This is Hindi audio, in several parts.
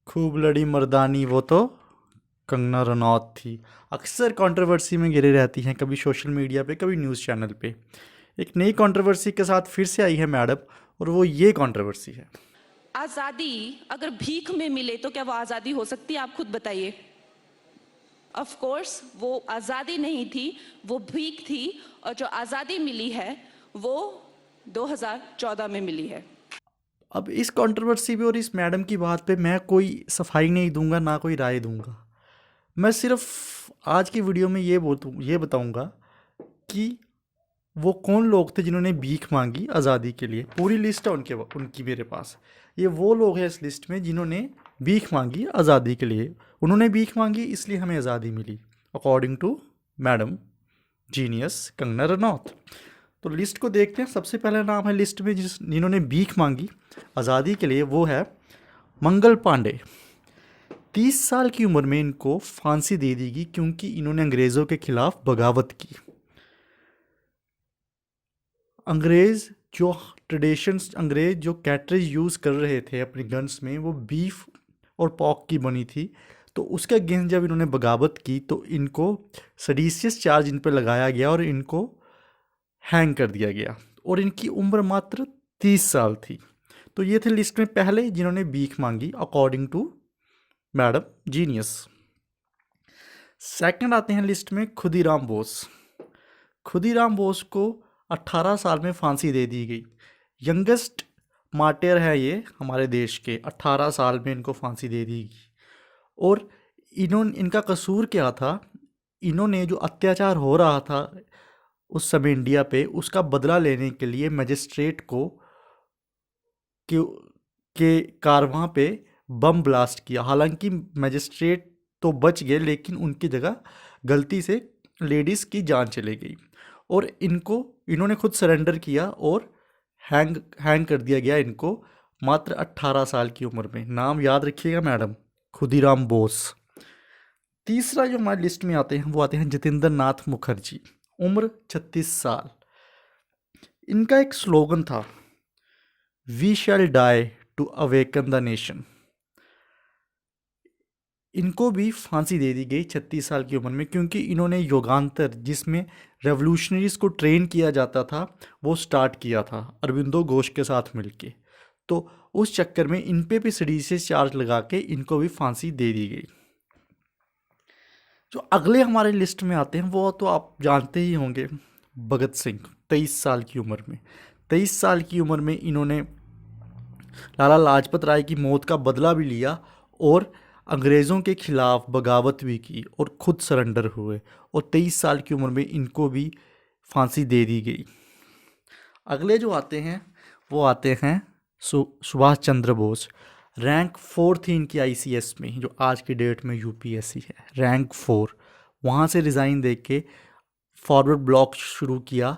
खूब लड़ी मर्दानी वो तो कंगना रनौत थी। अक्सर कंट्रोवर्सी में घिरे रहती हैं, कभी सोशल मीडिया पे, कभी न्यूज़ चैनल पे। एक नई कंट्रोवर्सी के साथ फिर से आई है मैडम, और वो ये कंट्रोवर्सी है। आजादी अगर भीख में मिले तो क्या वो आजादी हो सकती है? आप खुद बताइए। ऑफ कोर्स वो आजादी नहीं थी, वो भीख थी। और जो आजादी मिली है वो 2014 में मिली है। अब इस कंट्रोवर्सी पे और इस मैडम की बात पे मैं कोई सफाई नहीं दूंगा, ना कोई राय दूंगा। मैं सिर्फ आज की वीडियो में ये बताऊंगा कि वो कौन लोग थे जिन्होंने भीख मांगी आज़ादी के लिए। पूरी लिस्ट है उनकी मेरे पास। ये वो लोग हैं इस लिस्ट में जिन्होंने भीख मांगी आज़ादी के लिए। उन्होंने भीख मांगी इसलिए हमें आज़ादी मिली, according to madam genius Kangana Ranaut. तो लिस्ट को देखते हैं। सबसे पहला नाम है लिस्ट में जिन्होंने भीख मांगी आज़ादी के लिए, वो है मंगल पांडे। 30 साल की उम्र में इनको फांसी दे दी गई क्योंकि इन्होंने अंग्रेज़ों के खिलाफ बगावत की। अंग्रेज़ जो कैटरेज यूज़ कर रहे थे अपनी गन्स में, वो बीफ और पॉक की बनी थी। तो उसके अगेंस्ट जब इन्होंने बगावत की तो इनको सडीशियस चार्ज इन पर लगाया गया और इनको हैंग कर दिया गया। और इनकी उम्र मात्र 30 साल थी। तो ये थे लिस्ट में पहले जिन्होंने भीख मांगी, according to madam genius. Second आते हैं लिस्ट में खुदीराम बोस। खुदीराम बोस को 18 साल में फांसी दे दी गई। यंगेस्ट मार्टियर है ये हमारे देश के। 18 साल में इनको फांसी दे दी गई। और इनका कसूर क्या था? इन्होंने जो अत्याचार हो रहा था उस समय इंडिया पे, उसका बदला लेने के लिए मजिस्ट्रेट को के कारवां पे बम ब्लास्ट किया। हालांकि मजिस्ट्रेट तो बच गए, लेकिन उनकी जगह गलती से लेडीज़ की जान चली गई। और इन्होंने खुद सरेंडर किया और हैंग कर दिया गया इनको मात्र 18 साल की उम्र में। नाम याद रखिएगा मैडम, खुदीराम बोस। तीसरा जो हमारी लिस्ट में आते हैं वो आते हैं जतिंदर नाथ मुखर्जी। उम्र 36 साल। इनका एक स्लोगन था, we shall die to awaken the nation. इनको भी फांसी दे दी गई 36 साल की उम्र में क्योंकि इन्होंने युगांतर, जिसमें रेवोल्यूशनरीज को ट्रेन किया जाता था, वो स्टार्ट किया था अरविंदो घोष के साथ मिलके। तो उस चक्कर में इन पे भी सडीशियस चार्ज लगा के इनको भी फांसी दे दी गई। जो अगले हमारे लिस्ट में आते हैं वो तो आप जानते ही होंगे, भगत सिंह। 23 साल की उम्र में 23 साल की उम्र में इन्होंने लाला लाजपत राय की मौत का बदला भी लिया और अंग्रेज़ों के खिलाफ बगावत भी की और खुद सरेंडर हुए। और 23 साल की उम्र में इनको भी फांसी दे दी गई। अगले जो आते हैं वो आते हैं सुभाष चंद्र बोस। रैंक 4 थी इनकी आईसीएस में, जो आज की डेट में यूपीएससी है। रैंक 4, वहाँ से रिज़ाइन दे के फॉरवर्ड ब्लॉक शुरू किया,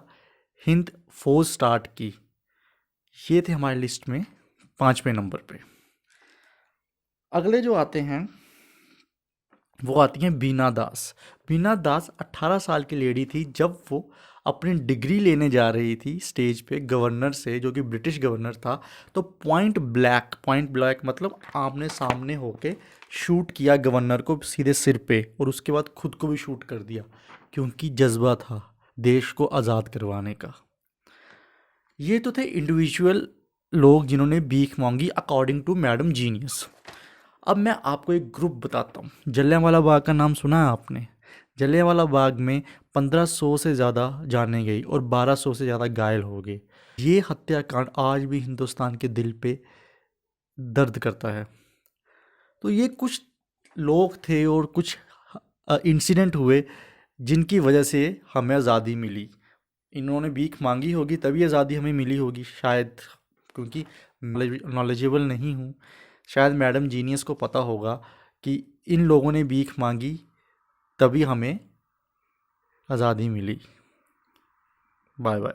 हिंद फौज स्टार्ट की। ये थे हमारी लिस्ट में 5वें नंबर पे। अगले जो आते हैं वो आती हैं बीना दास। बीना दास 18 साल की लेडी थी जब वो अपनी डिग्री लेने जा रही थी स्टेज पे गवर्नर से, जो कि ब्रिटिश गवर्नर था। तो पॉइंट ब्लैक मतलब आमने सामने होके शूट किया गवर्नर को सीधे सिर पे, और उसके बाद खुद को भी शूट कर दिया क्योंकि जज्बा था देश को आज़ाद करवाने का। ये तो थे इंडिविजुअल लोग जिन्होंने भीख मांगी अकॉर्डिंग टू मैडम जीनियस। अब मैं आपको एक ग्रुप बताता हूँ। जलियांवाला बाग का नाम सुना है आपने? जलियांवाला बाग में 1500 से ज़्यादा जाने गई और 1200 से ज़्यादा घायल हो गए। ये हत्याकांड आज भी हिंदुस्तान के दिल पे दर्द करता है। तो ये कुछ लोग थे और कुछ इंसिडेंट हुए जिनकी वजह से हमें आज़ादी मिली। इन्होंने भीख मांगी होगी तभी आज़ादी हमें मिली होगी शायद, क्योंकि नॉलेजेबल नहीं हूँ। शायद मैडम जीनियस को पता होगा कि इन लोगों ने भीख मांगी तभी हमें आज़ादी मिली। Bye bye.